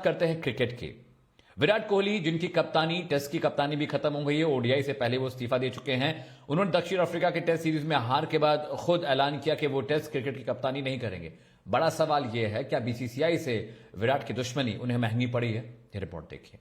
बात करते हैं क्रिकेट की। विराट कोहली, जिनकी कप्तानी, टेस्ट की कप्तानी भी खत्म हो गई है, ओडीआई से पहले वो इस्तीफा दे चुके हैं। उन्होंने दक्षिण अफ्रीका के टेस्ट सीरीज में हार के बाद खुद ऐलान किया कि वो टेस्ट क्रिकेट की कप्तानी नहीं करेंगे। बड़ा सवाल यह है, क्या बीसीसीआई से विराट की दुश्मनी उन्हें महंगी पड़ी है? ये रिपोर्ट देखिए।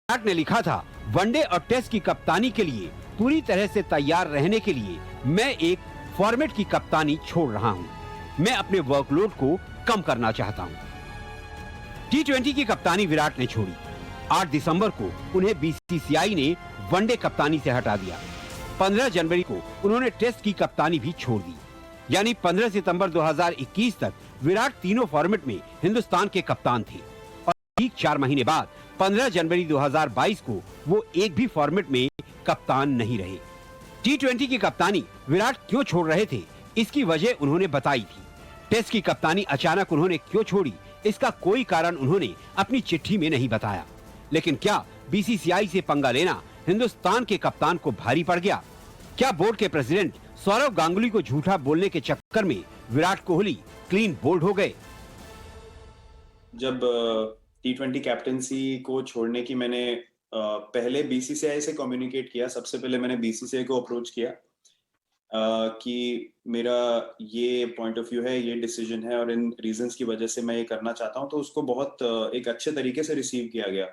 विराट ने लिखा था, वनडे और टेस्ट की कप्तानी के लिए पूरी तरह से तैयार रहने के लिए मैं एक फॉर्मेट की कप्तानी छोड़ रहा हूं। मैं अपने वर्कलोड को कम करना चाहता हूं। टी20 की कप्तानी विराट ने छोड़ी। 8 दिसंबर को उन्हें बीसीसीआई ने वनडे कप्तानी से हटा दिया। 15 जनवरी को उन्होंने टेस्ट की कप्तानी भी छोड़ दी। यानी 15 सितंबर 2021 तक विराट तीनों फॉर्मेट में हिंदुस्तान के कप्तान थे और ठीक 4 महीने बाद 15 जनवरी 2022 को वो एक भी फॉर्मेट में कप्तान नहीं रहे। टी20 की कप्तानी विराट क्यों छोड़ रहे थे, इसकी वजह उन्होंने बताई थी। टेस्ट की कप्तानी अचानक उन्होंने क्यों छोड़ी, इसका कोई कारण उन्होंने अपनी चिट्ठी में नहीं बताया। लेकिन क्या बीसीसीआई से पंगा लेना हिंदुस्तान के कप्तान को भारी पड़ गया? क्या बोर्ड के प्रेसिडेंट सौरव गांगुली को झूठा बोलने के चक्कर में विराट कोहली क्लीन बोल्ड हो गए? जब टी20 कैप्टनसी को छोड़ने की मैंने पहले बीसीसीआई से कम्युनिकेट किया, सबसे पहले मैंने बीसीसीआई को अप्रोच किया कि मेरा ये पॉइंट ऑफ व्यू है, ये डिसीजन है और इन रीजंस की वजह से मैं ये करना चाहता हूं। तो उसको बहुत एक अच्छे तरीके से रिसीव किया गया।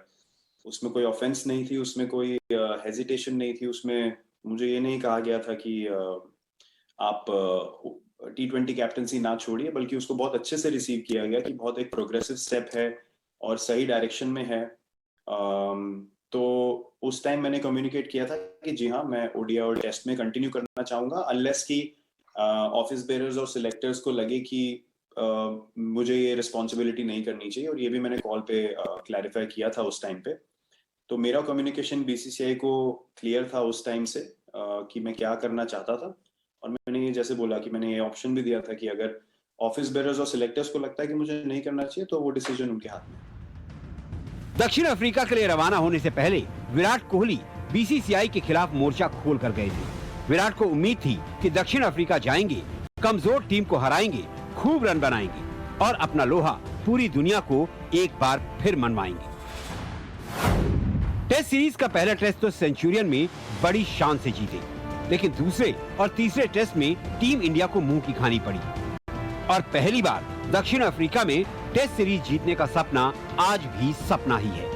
उसमें कोई ऑफेंस नहीं थी, उसमें कोई हेजिटेशन नहीं थी। उसमें मुझे ये नहीं कहा गया था कि आप टी20 कैप्टनसी ना छोड़िए, बल्कि उसको बहुत अच्छे से रिसीव किया गया कि बहुत एक प्रोग्रेसिव स्टेप है और सही डायरेक्शन में है। तो उस टाइम मैंने कम्युनिकेट किया था कि जी हाँ, मैं ओडीआई और टेस्ट में कंटिन्यू करना चाहूंगा, अनलेस कि ऑफिस बेयरर्स और सिलेक्टर्स को लगे कि मुझे ये रिस्पॉन्सिबिलिटी नहीं करनी चाहिए। और ये भी मैंने कॉल पे क्लैरिफाई किया था उस टाइम पे। तो मेरा कम्युनिकेशन बीसीसीआई को क्लियर था उस टाइम से कि मैं क्या करना चाहता था। और मैंने ये जैसे बोला कि मैंने ये ऑप्शन भी दिया था कि अगर ऑफिस बेयरर्स और सिलेक्टर्स को लगता है कि मुझे नहीं करना चाहिए तो वो डिसीजन उनके हाथ में। दक्षिण अफ्रीका के लिए रवाना होने से पहले विराट कोहली बीसीसीआई के खिलाफ मोर्चा खोल कर गए थे। विराट को उम्मीद थी कि दक्षिण अफ्रीका जाएंगे, कमजोर टीम को हराएंगे, खूब रन बनाएंगे और अपना लोहा पूरी दुनिया को एक बार फिर मनवाएंगे। टेस्ट सीरीज का पहला टेस्ट तो सेंचुरियन में बड़ी शान से जीते, लेकिन दूसरे और तीसरे टेस्ट में टीम इंडिया को मुंह की खानी पड़ी और पहली बार दक्षिण अफ्रीका में टेस्ट सीरीज जीतने का सपना आज भी सपना ही है।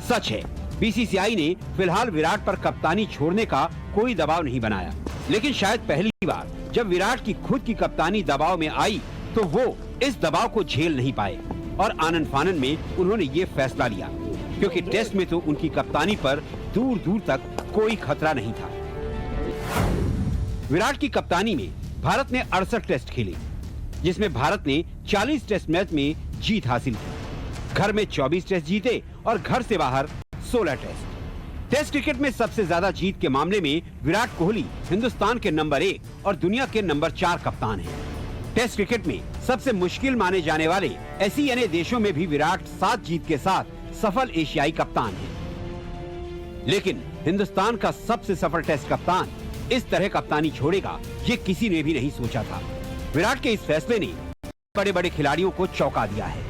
सच है, बीसीसीआई ने फिलहाल विराट पर कप्तानी छोड़ने का कोई दबाव नहीं बनाया, लेकिन शायद पहली बार जब विराट की खुद की कप्तानी दबाव में आई तो वो इस दबाव को झेल नहीं पाए और आनन फानन में उन्होंने ये फैसला लिया, क्योंकि टेस्ट में तो उनकी कप्तानी पर दूर दूर तक कोई खतरा नहीं था। विराट की कप्तानी में भारत ने 68 टेस्ट खेले, जिसमें भारत ने 40 टेस्ट मैच में जीत हासिल की। घर में 24 टेस्ट जीते और घर से बाहर 16 टेस्ट। टेस्ट क्रिकेट में सबसे ज्यादा जीत के मामले में विराट कोहली हिंदुस्तान के नंबर 1 और दुनिया के नंबर 4 कप्तान हैं। टेस्ट क्रिकेट में सबसे मुश्किल माने जाने वाले एशियाई देशों में भी विराट 7 जीत के साथ सफल एशियाई कप्तान हैं। लेकिन हिंदुस्तान का सबसे सफल टेस्ट कप्तान इस तरह कप्तानी छोड़ेगा, ये किसी ने भी नहीं सोचा था। विराट के इस फैसले ने बड़े बड़े खिलाड़ियों को चौंका दिया है।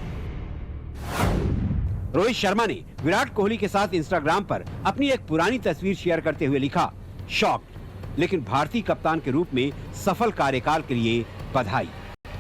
रोहित शर्मा ने विराट कोहली के साथ इंस्टाग्राम पर अपनी एक पुरानी तस्वीर शेयर करते हुए लिखा, शॉक्ड, लेकिन भारतीय कप्तान के रूप में सफल कार्यकाल के लिए बधाई,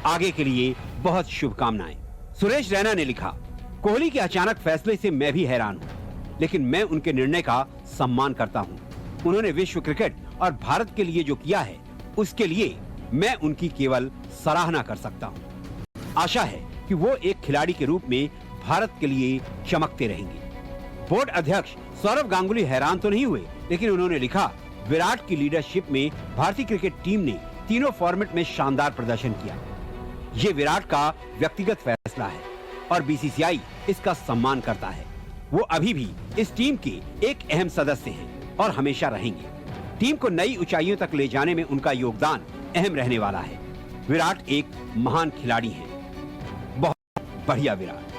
आगे के लिए बहुत शुभकामनाएं। सुरेश रैना ने लिखा, कोहली के अचानक फैसले से मैं भी हैरान हूं, लेकिन मैं उनके निर्णय का सम्मान करता हूं। उन्होंने विश्व क्रिकेट और भारत के लिए जो किया है, उसके लिए मैं उनकी केवल सराहना कर सकता हूं। आशा है कि वो एक खिलाड़ी के रूप में भारत के लिए चमकते रहेंगे। बोर्ड अध्यक्ष सौरव गांगुली हैरान तो नहीं हुए, लेकिन उन्होंने लिखा, विराट की लीडरशिप में भारतीय क्रिकेट टीम ने तीनों फॉर्मेट में शानदार प्रदर्शन किया। ये विराट का व्यक्तिगत फैसला है और बीसीसीआई इसका सम्मान करता है। वो अभी भी इस टीम के एक अहम सदस्य हैं और हमेशा रहेंगे। टीम को नई ऊंचाइयों तक ले जाने में उनका योगदान अहम रहने वाला है। विराट एक महान खिलाड़ी हैं। बहुत बढ़िया विराट।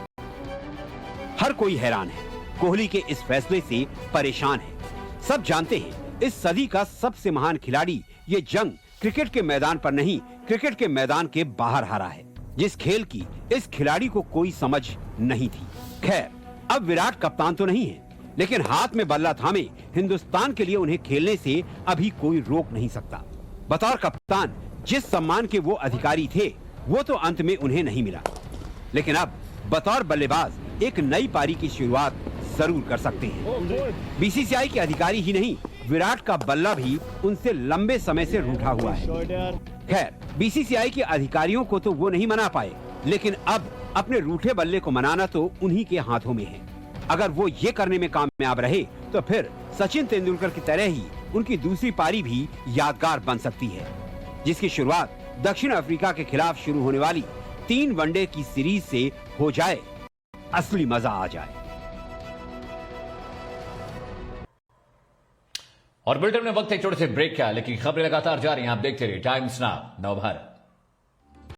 हर कोई हैरान है, कोहली के इस फैसले से परेशान है। सब जानते हैं इस सदी का सबसे महान खिलाड़ी ये जंग क्रिकेट के मैदान पर नहीं, क्रिकेट के मैदान के बाहर हारा है, जिस खेल की इस खिलाड़ी को कोई समझ नहीं थी। खैर, अब विराट कप्तान तो नहीं है, लेकिन हाथ में बल्ला थामे हिंदुस्तान के लिए उन्हें खेलने से अभी कोई रोक नहीं सकता। बतौर कप्तान जिस सम्मान के वो अधिकारी थे, वो तो अंत में उन्हें नहीं मिला, लेकिन अब बतौर बल्लेबाज एक नई पारी की शुरुआत जरूर कर सकते हैं। बीसीसीआई के अधिकारी ही नहीं, विराट का बल्ला भी उनसे लंबे समय से रूठा हुआ है। खैर, बीसीसीआई के अधिकारियों को तो वो नहीं मना पाए, लेकिन अब अपने रूठे बल्ले को मनाना तो उन्हीं के हाथों में है। अगर वो ये करने में कामयाब रहे तो फिर सचिन तेंदुलकर की तरह ही उनकी दूसरी पारी भी यादगार बन सकती है, जिसकी शुरुआत दक्षिण अफ्रीका के खिलाफ शुरू होने वाली 3 वनडे की सीरीज से हो जाए, असली मजा आ जाए। और बुलेटिन में वक्त एक छोटे से ब्रेक का, लेकिन खबरें लगातार जारी हैं। आप देखते रहिए टाइम्स नाउ नवभारत।